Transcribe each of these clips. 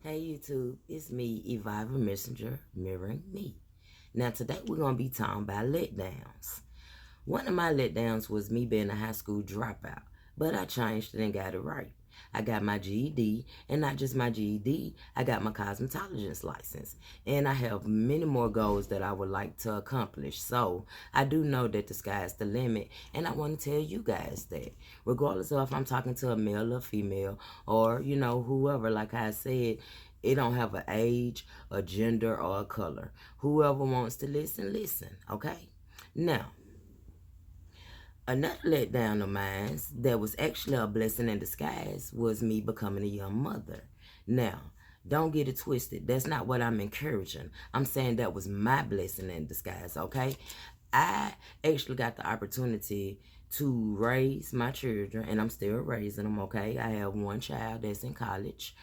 Hey YouTube, it's me, Eviva Messenger, mirroring me. Now today we're going to be talking about letdowns. One of my letdowns was me being a high school dropout, but I changed it and got it right. I got my GED, and not just my GED, I got my cosmetologist license. And I have many more goals that I would like to accomplish. So I do know that the sky's the limit, and I want to tell you guys that. Regardless of if I'm talking to a male or female, or, whoever, like I said, it don't have an age, a gender, or a color. Whoever wants to listen, listen, okay? Now, another letdown of mine that was actually a blessing in disguise was me becoming a young mother. Now, don't get it twisted. That's not what I'm encouraging. I'm saying that was my blessing in disguise, okay? I actually got the opportunity to raise my children, and I'm still raising them, okay? I have one child that's in college.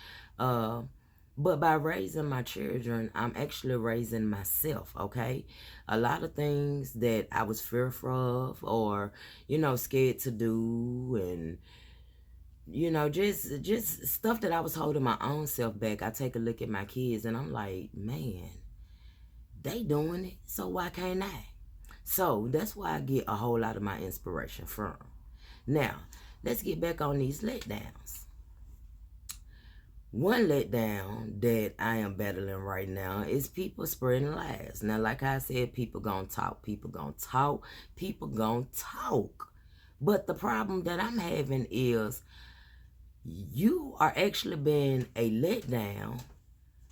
But by raising my children, I'm actually raising myself, okay? A lot of things that I was fearful of or, scared to do and, just stuff that I was holding my own self back. I take a look at my kids and I'm like, man, they doing it, so why can't I? So that's why I get a whole lot of my inspiration from. Now, let's get back on these letdowns. One letdown that I am battling right now is people spreading lies. Now, like I said, people gonna talk, people gonna talk, people gonna talk. But the problem that I'm having is you are actually being a letdown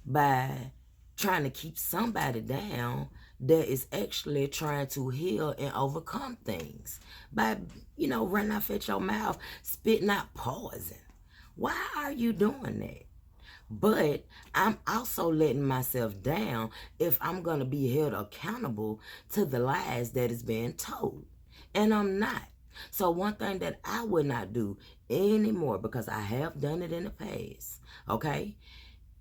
by trying to keep somebody down that is actually trying to heal and overcome things. By, running off at your mouth, spitting out poison. Why are you doing that? But I'm also letting myself down if I'm going to be held accountable to the lies that is being told. And I'm not. So one thing that I would not do anymore, because I have done it in the past, okay,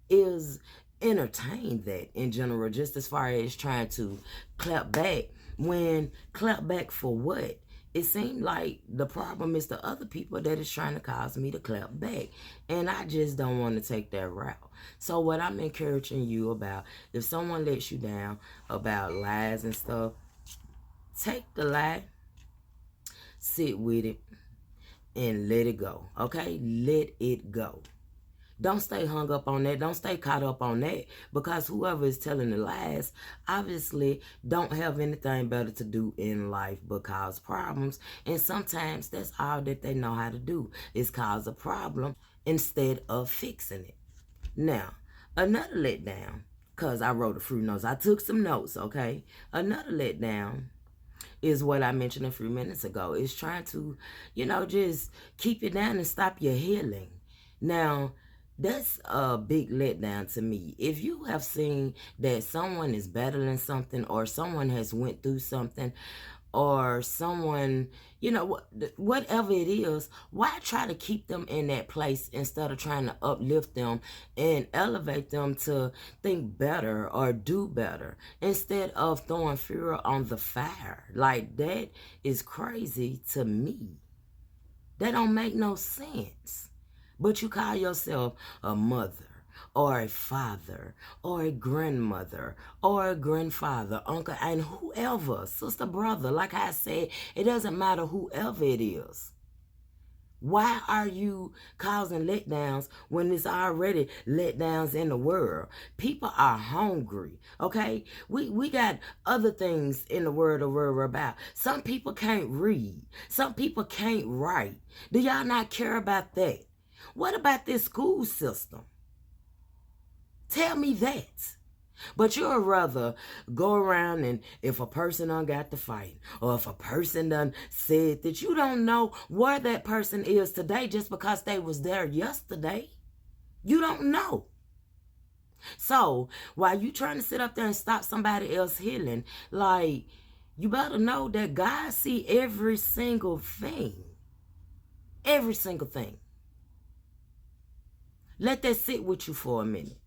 is entertain that in general, just as far as trying to clap back. When clap back for what? It seemed like the problem is the other people that is trying to cause me to clap back. And I just don't want to take that route. So what I'm encouraging you about, if someone lets you down about lies and stuff, take the lie, sit with it, and let it go. Okay? Let it go. Don't stay hung up on that. Don't stay caught up on that, because whoever is telling the lies obviously don't have anything better to do in life but cause problems. And sometimes that's all that they know how to do, is cause a problem instead of fixing it. Now, another letdown, because I wrote a few notes. I took some notes, okay? Another letdown is what I mentioned a few minutes ago. Is trying to, just keep you down and stop your healing. Now, that's a big letdown to me. If you have seen that someone is battling something, or someone has went through something, or someone, whatever it is, why try to keep them in that place instead of trying to uplift them and elevate them to think better or do better, instead of throwing fuel on the fire? Like, that is crazy to me. That don't make no sense. But you call yourself a mother, or a father, or a grandmother, or a grandfather, uncle, and whoever, sister, brother. Like I said, it doesn't matter whoever it is. Why are you causing letdowns when there's already letdowns in the world? People are hungry, okay? We got other things in the world to worry about. Some people can't read. Some people can't write. Do y'all not care about that? What about this school system? Tell me that. But you'll rather go around, and if a person done got to fight, or if a person done said that, you don't know where that person is today just because they was there yesterday. You don't know. So while you trying to sit up there and stop somebody else healing, like, you better know that God see every single thing. Every single thing. Let that sit with you for a minute.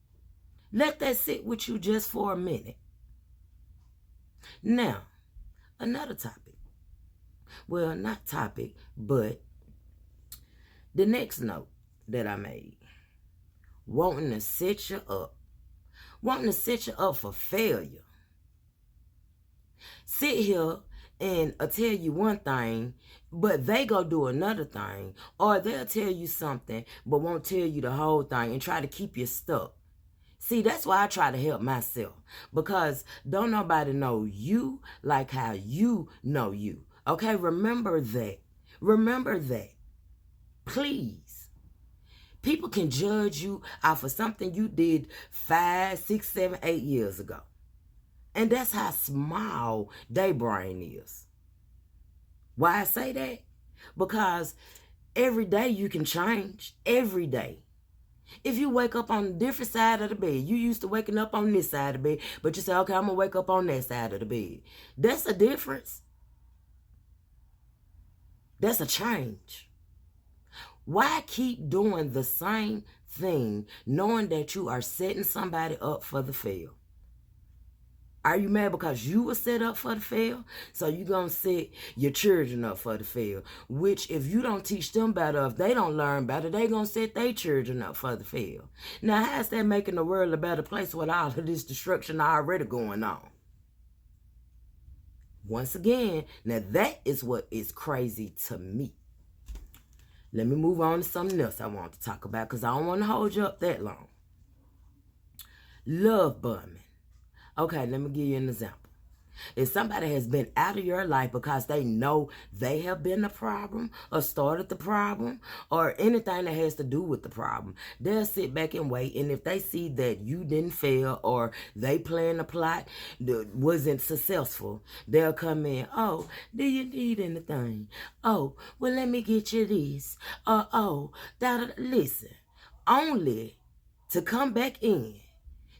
Let that sit with you just for a minute. Now, another topic. Well, not topic, but the next note that I made wanting to set you up. Wanting to set you up for failure. Sit here and tell you one thing, but they go do another thing. Or they'll tell you something, but won't tell you the whole thing and try to keep you stuck. See, that's why I try to help myself. Because don't nobody know you like how you know you. Okay, remember that. Remember that. Please. People can judge you off of something you did 5, 6, 7, 8 years ago. And that's how small their brain is. Why I say that? Because every day you can change. Every day. If you wake up on a different side of the bed, you used to waking up on this side of the bed, but you say, okay, I'm going to wake up on that side of the bed. That's a difference. That's a change. Why keep doing the same thing knowing that you are setting somebody up for the fail? Are you mad because you were set up for the fail? So you're going to set your children up for the fail. Which if you don't teach them better, if they don't learn better, they're going to set their children up for the fail. Now, how's that making the world a better place with all of this destruction already going on? Once again, now that is what is crazy to me. Let me move on to something else I want to talk about because I don't want to hold you up that long. Love bombing. Okay, let me give you an example. If somebody has been out of your life because they know they have been the problem or started the problem or anything that has to do with the problem, they'll sit back and wait. And if they see that you didn't fail or they planned a plot that wasn't successful, they'll come in. Oh, do you need anything? Oh, well, let me get you this. Listen, only to come back in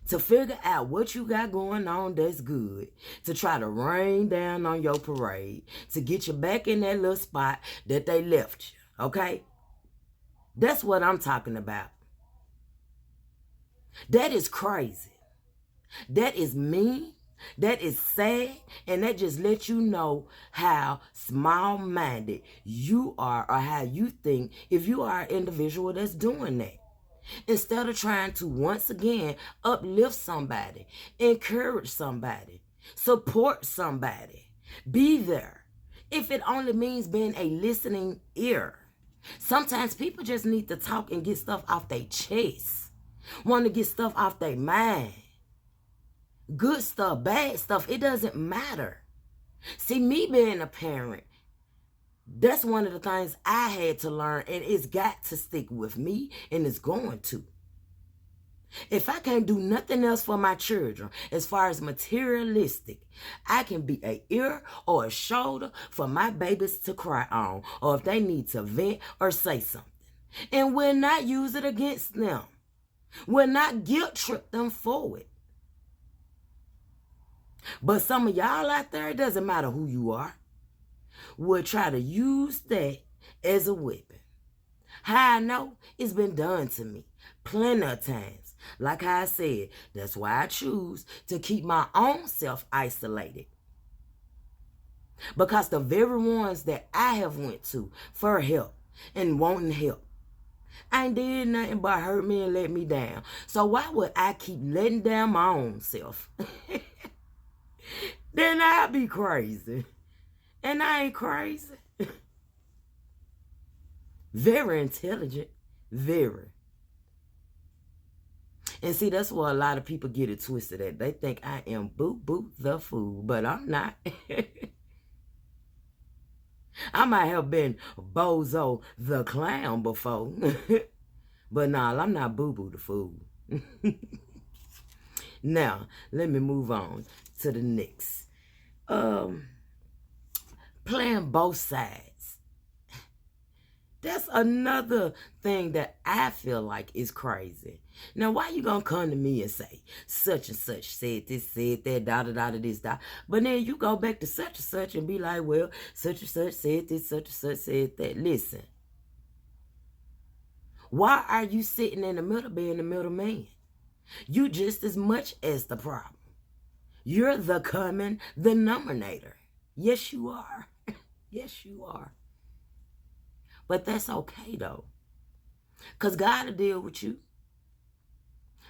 to figure out what you got going on that's good, to try to rain down on your parade, to get you back in that little spot that they left you, okay? That's what I'm talking about. That is crazy. That is mean. That is sad. And that just lets you know how small-minded you are or how you think if you are an individual that's doing that. Instead of trying to, once again, uplift somebody, encourage somebody, support somebody, be there. If it only means being a listening ear. Sometimes people just need to talk and get stuff off their chest. Want to get stuff off their mind. Good stuff, bad stuff, it doesn't matter. See, me being a parent, that's one of the things I had to learn, and it's got to stick with me, and it's going to. If I can't do nothing else for my children, as far as materialistic, I can be an ear or a shoulder for my babies to cry on, or if they need to vent or say something. And we'll not use it against them. We'll not guilt trip them forward. But some of y'all out there, it doesn't matter who you are, will try to use that as a weapon. How I know? It's been done to me plenty of times. Like I said, that's why I choose to keep my own self isolated. Because the very ones that I have went to for help and wanting help ain't did nothing but hurt me and let me down. So why would I keep letting down my own self? Then I'd be crazy. And I ain't crazy. Very intelligent. Very. And see, that's where a lot of people get it twisted at. They think I am Boo the fool, but I'm not. I might have been Bozo the clown before. But nah, I'm not Boo the fool. Now, let me move on to the next. Playing both sides. That's another thing that I feel like is crazy. Now, why you gonna come to me and say, such and such said this, said that, this, but then you go back to such and such and be like, well, such and such said this, such and such said that. Listen. Why are you sitting in the middle being the middleman? You just as much as the problem. You're the common denominator. Yes, you are. Yes, you are. But that's okay, though. Because God will deal with you.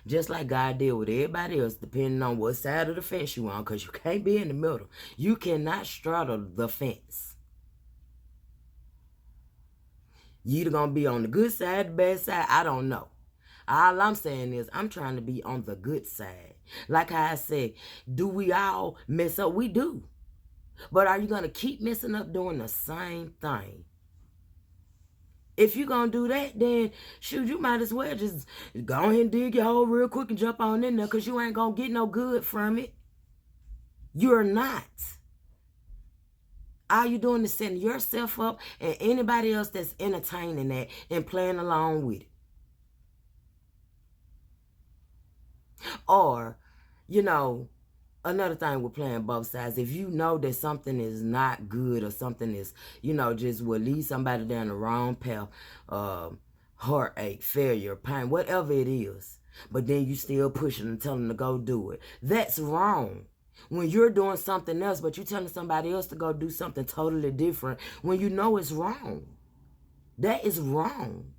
Just like God did with everybody else, depending on what side of the fence you on, because you can't be in the middle. You cannot straddle the fence. You either going to be on the good side, the bad side, I don't know. All I'm saying is I'm trying to be on the good side. Like how I said, do we all mess up? We do. But are you going to keep messing up doing the same thing? If you're going to do that, then, shoot, you might as well just go ahead and dig your hole real quick and jump on in there, because you ain't going to get no good from it. You're not. All you doing is setting yourself up and anybody else that's entertaining that and playing along with it. Or, you know, another thing with playing both sides, if you know that something is not good or something is, you know, just will lead somebody down the wrong path, heartache, failure, pain, whatever it is, but then you still pushing and telling them to go do it, that's wrong. When you're doing something else, but you're telling somebody else to go do something totally different when you know it's wrong. That is wrong.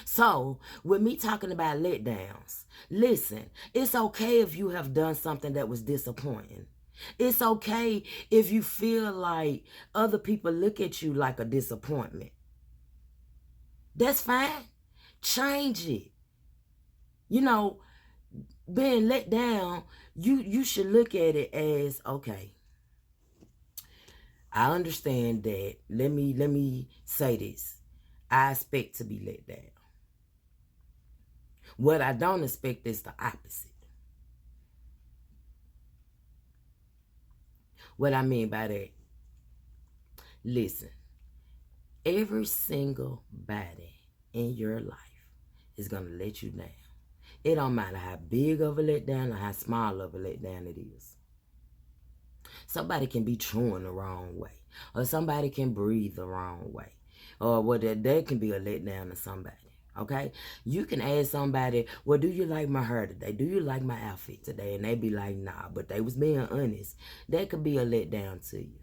So, with me talking about letdowns, listen, it's okay if you have done something that was disappointing. It's okay if you feel like other people look at you like a disappointment. That's fine. Change it. You know, being let down, you should look at it as, okay, I understand that. Let me say this. I expect to be let down. What I don't expect is the opposite. What I mean by that, listen, every single body in your life is going to let you down. It don't matter how big of a letdown or how small of a letdown it is. Somebody can be chewing the wrong way, or somebody can breathe the wrong way, or that can be a letdown to somebody. Okay, you can ask somebody, well, do you like my hair today? Do you like my outfit today? And they be like, nah, but they was being honest. That could be a letdown to you.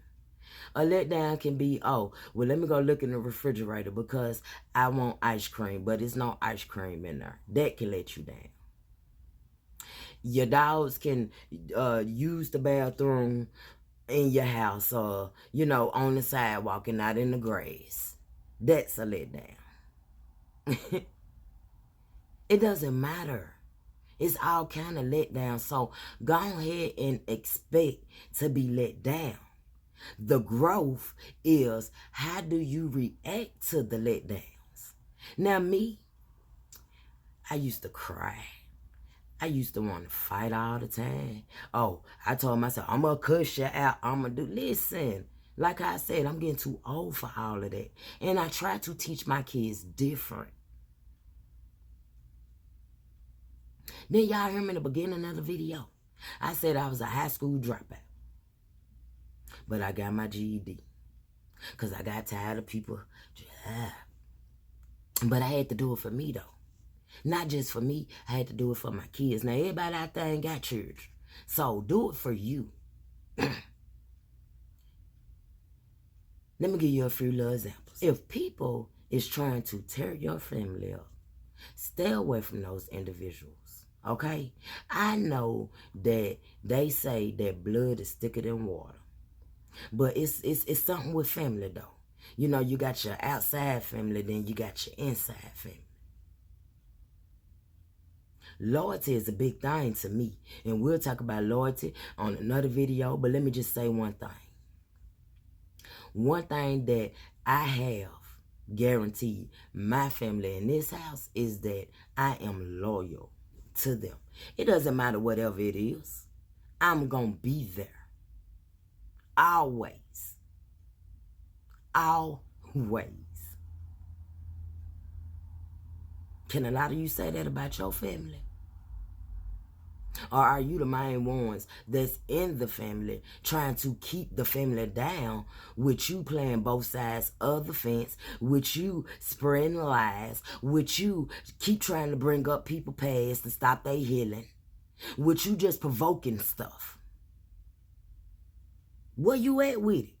A letdown can be, oh, well, let me go look in the refrigerator because I want ice cream, but it's no ice cream in there. That can let you down. Your dogs can use the bathroom in your house, or, you know, on the sidewalk and not in the grass. That's a letdown. It doesn't matter. It's all kind of let down. So go ahead and expect to be let down. The growth is, how do you react to the letdowns? Now me, I used to cry. I used to want to fight all the time. Oh, I told myself, I'm going to cuss you out. I'm going to do, listen. Like I said, I'm getting too old for all of that. And I try to teach my kids different. Then y'all hear me in the beginning of the video. I said I was a high school dropout. But I got my GED. Because I got tired of people. But I had to do it for me, though. Not just for me. I had to do it for my kids. Now, everybody out there ain't got children. So, do it for you. Let me give you a few little examples. If people is trying to tear your family up, stay away from those individuals. Okay? I know that they say that blood is thicker than water. But it's something with family, though. You know, you got your outside family, then you got your inside family. Loyalty is a big thing to me. And we'll talk about loyalty on another video. But let me just say one thing. One thing that I have guaranteed my family in this house is that I am loyal to them. It doesn't matter whatever it is. I'm going to be there. Always. Always. Can a lot of you say that about your family? Or are you the main ones that's in the family trying to keep the family down, with you playing both sides of the fence, with you spreading lies, with you keep trying to bring up people past to stop their healing, with you just provoking stuff? Where you at with it?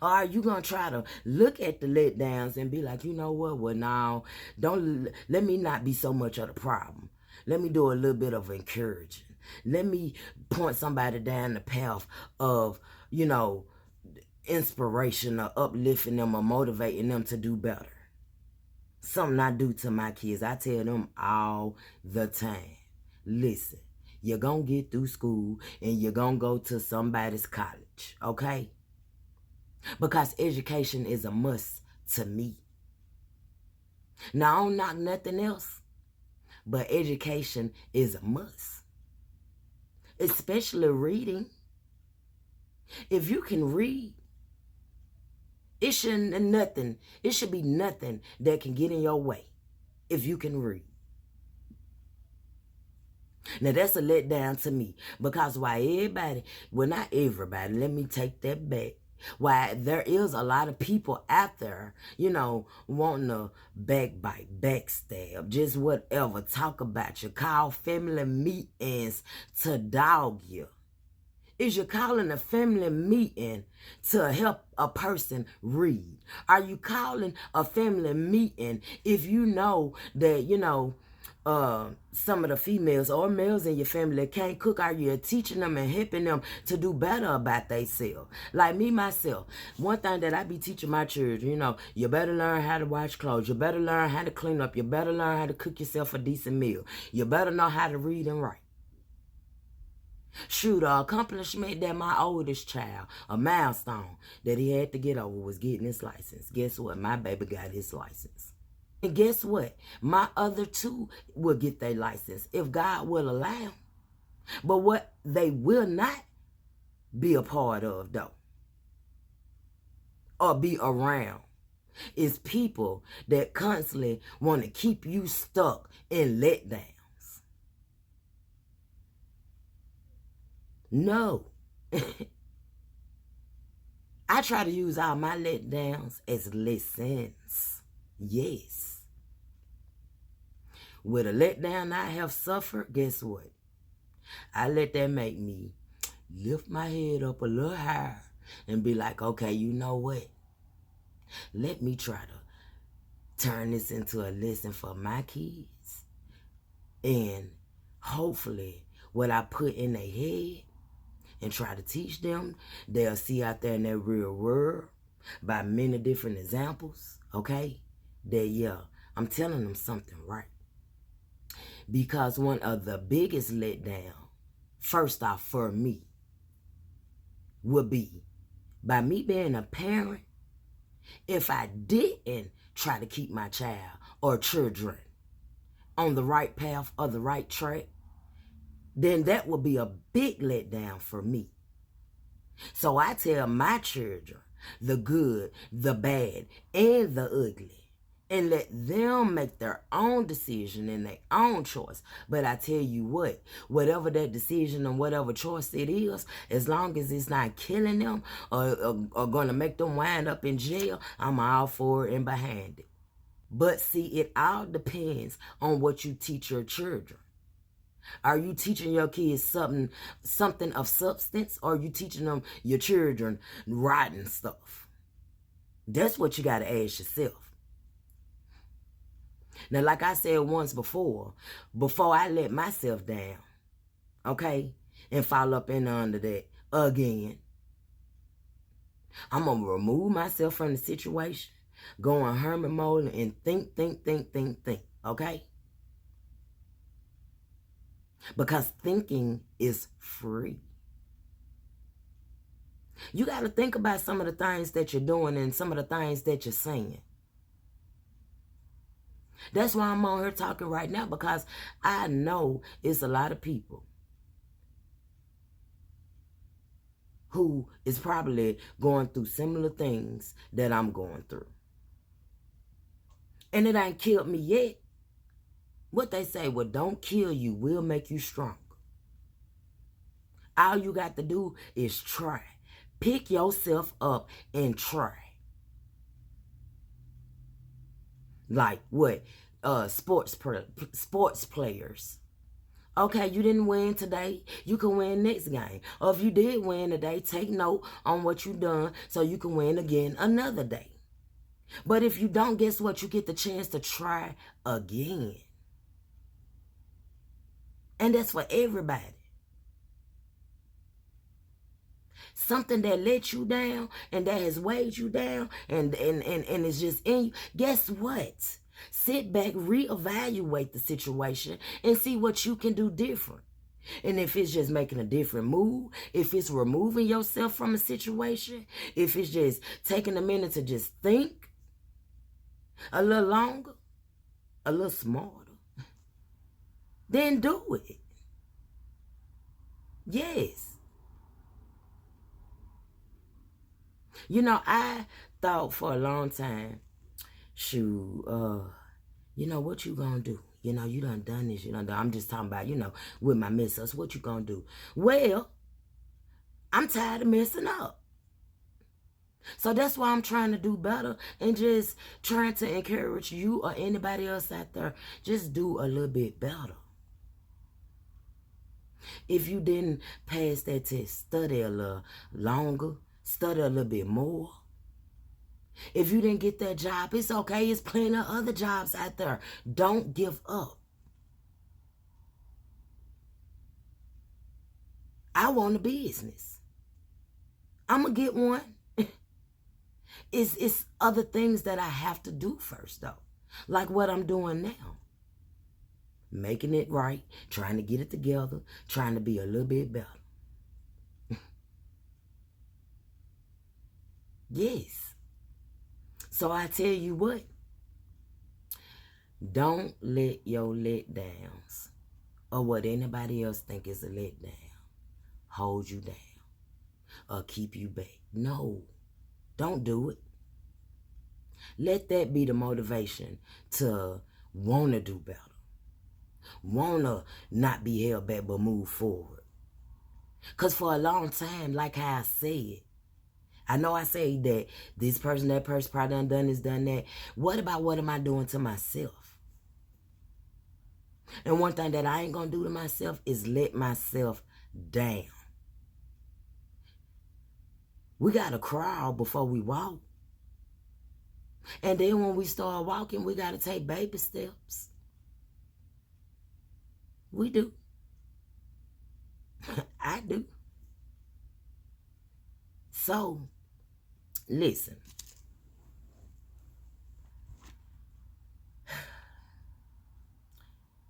Or are you going to try to look at the letdowns and be like, you know what? Well, now, let me not be so much of the problem. Let me do a little bit of encouraging. Let me point somebody down the path of, inspiration or uplifting them or motivating them to do better. Something I do to my kids, I tell them all the time. Listen, you're going to get through school and you're going to go to somebody's college, okay? Because education is a must to me. Now, I don't knock nothing else, but education is a must. Especially reading. If you can read, it should be nothing that can get in your way if you can read. Now, that's a letdown to me, because not everybody, let me take that back. Why there is a lot of people out there, wanting to backbite, backstab, just whatever, talk about you, call family meetings to dog you. Is you calling a family meeting to help a person read? Are you calling a family meeting if you know that, some of the females or males in your family can't cook? Are you teaching them and helping them to do better about themselves? Like me, myself, one thing that I be teaching my children, you better learn how to wash clothes. You better learn how to clean up. You better learn how to cook yourself a decent meal. You better know how to read and write. Shoot, the accomplishment that my oldest child, a milestone that he had to get over, was getting his license. Guess what? My baby got his license. And guess what? My other two will get their license if God will allow. But what they will not be a part of, though, or be around, is people that constantly want to keep you stuck in letdowns. No. I try to use all my letdowns as lessons. Yes. With a letdown I have suffered, guess what? I let that make me lift my head up a little higher and be like, okay, you know what? Let me try to turn this into a lesson for my kids. And hopefully what I put in their head and try to teach them, they'll see out there in that real world by many different examples, okay? That, yeah, I'm telling them something right. Because one of the biggest letdown, first off for me, would be by me being a parent, if I didn't try to keep my child or children on the right path or the right track, then that would be a big letdown for me. So I tell my children the good, the bad, and the ugly, and let them make their own decision and their own choice. But I tell you what, whatever that decision and whatever choice it is, as long as it's not killing them or going to make them wind up in jail, I'm all for it and behind it. But see, it all depends on what you teach your children. Are you teaching your kids something of substance, or are you teaching them, your children, rotten stuff? That's what you got to ask yourself. Now, like I said once before I let myself down, okay, and fall up in under that again, I'm going to remove myself from the situation, go in hermit mode and think, okay? Because thinking is free. You got to think about some of the things that you're doing and some of the things that you're saying. That's why I'm on here talking right now, because I know it's a lot of people who is probably going through similar things that I'm going through. And it ain't killed me yet. What they say, what don't kill you will make you strong. All you got to do is try. Pick yourself up and try. Like what? Sports players. Okay, you didn't win today. You can win next game. Or if you did win today, take note on what you done so you can win again another day. But if you don't, guess what? You get the chance to try again. And that's for everybody. Something that let you down and that has weighed you down and it's just in you. Guess what? Sit back, reevaluate the situation, and see what you can do different. And if it's just making a different move, if it's removing yourself from a situation, if it's just taking a minute to just think a little longer, a little smarter, then do it. Yes. You know, I thought for a long time, shoot, you know, what you gonna do? You know, you done this, you done done. I'm just talking about, you know, with my mess ups, what you gonna do? Well, I'm tired of messing up. So that's why I'm trying to do better and just trying to encourage you or anybody else out there, just do a little bit better. If you didn't pass that test, study a little longer, study a little bit more. If you didn't get that job, it's okay. It's plenty of other jobs out there. Don't give up. I want a business. I'm going to get one. It's other things that I have to do first, though. Like what I'm doing now. Making it right, trying to get it together, trying to be a little bit better. Yes. So I tell you what, don't let your letdowns or what anybody else think is a letdown hold you down or keep you back. No, don't do it. Let that be the motivation to want to do better. Want to not be held back but move forward. Because for a long time, like how I said, I know I say that this person, that person probably done this, done that. What about what am I doing to myself? And one thing that I ain't going to do to myself is let myself down. We got to crawl before we walk. And then when we start walking, we got to take baby steps. We do. I do. So, listen.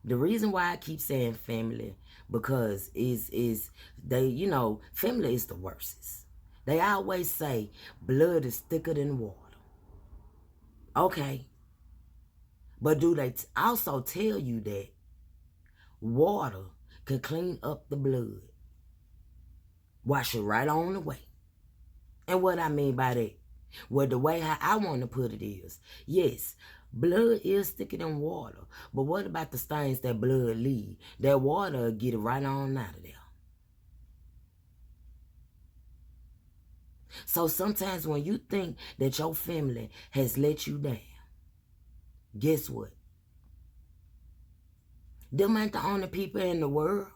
The reason why I keep saying family, because is they, you know, family is the worstest. They always say blood is thicker than water. Okay. But do they also tell you that water can clean up the blood? Wash it right on away. And what I mean by that, well, the way how I want to put it is, yes, blood is thicker than water. But what about the stains that blood leave? That water will get it right on out of there. So sometimes when you think that your family has let you down, guess what? Them ain't the only people in the world.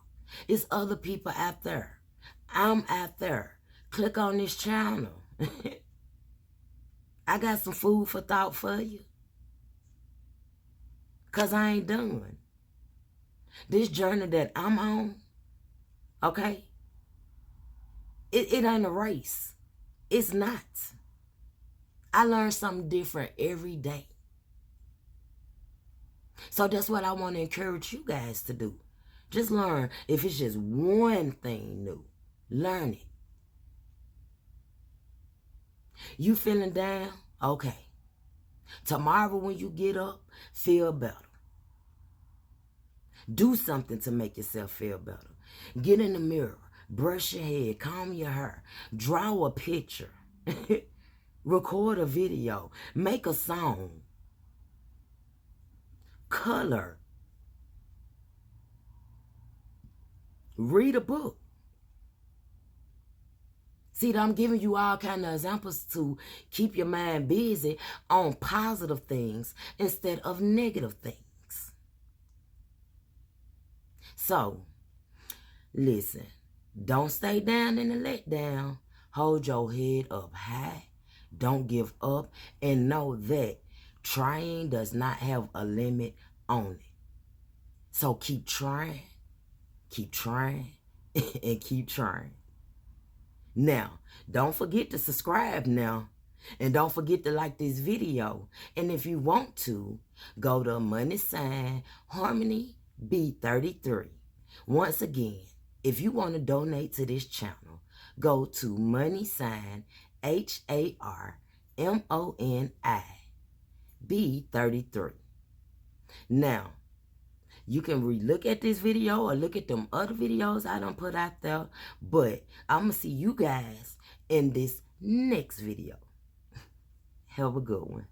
It's other people out there. I'm out there. Click on this channel. I got some food for thought for you. Because I ain't done. This journey that I'm on, okay, it ain't a race. It's not. I learn something different every day. So that's what I want to encourage you guys to do. Just learn. If it's just one thing new, learn it. You feeling down? Okay. Tomorrow when you get up, feel better. Do something to make yourself feel better. Get in the mirror. Brush your head. Comb your hair. Draw a picture. Record a video. Make a song. Color. Read a book. See, I'm giving you all kind of examples to keep your mind busy on positive things instead of negative things. So, listen, don't stay down in the letdown. Hold your head up high. Don't give up. And know that trying does not have a limit on it. So keep trying, and keep trying. Now, don't forget to subscribe now. And don't forget to like this video. And if you want to, go to #Harmony B33. Once again, if you want to donate to this channel, go to $HARMONI B33. Now, you can relook at this video or look at them other videos I done put out there. But I'm going to see you guys in this next video. Have a good one.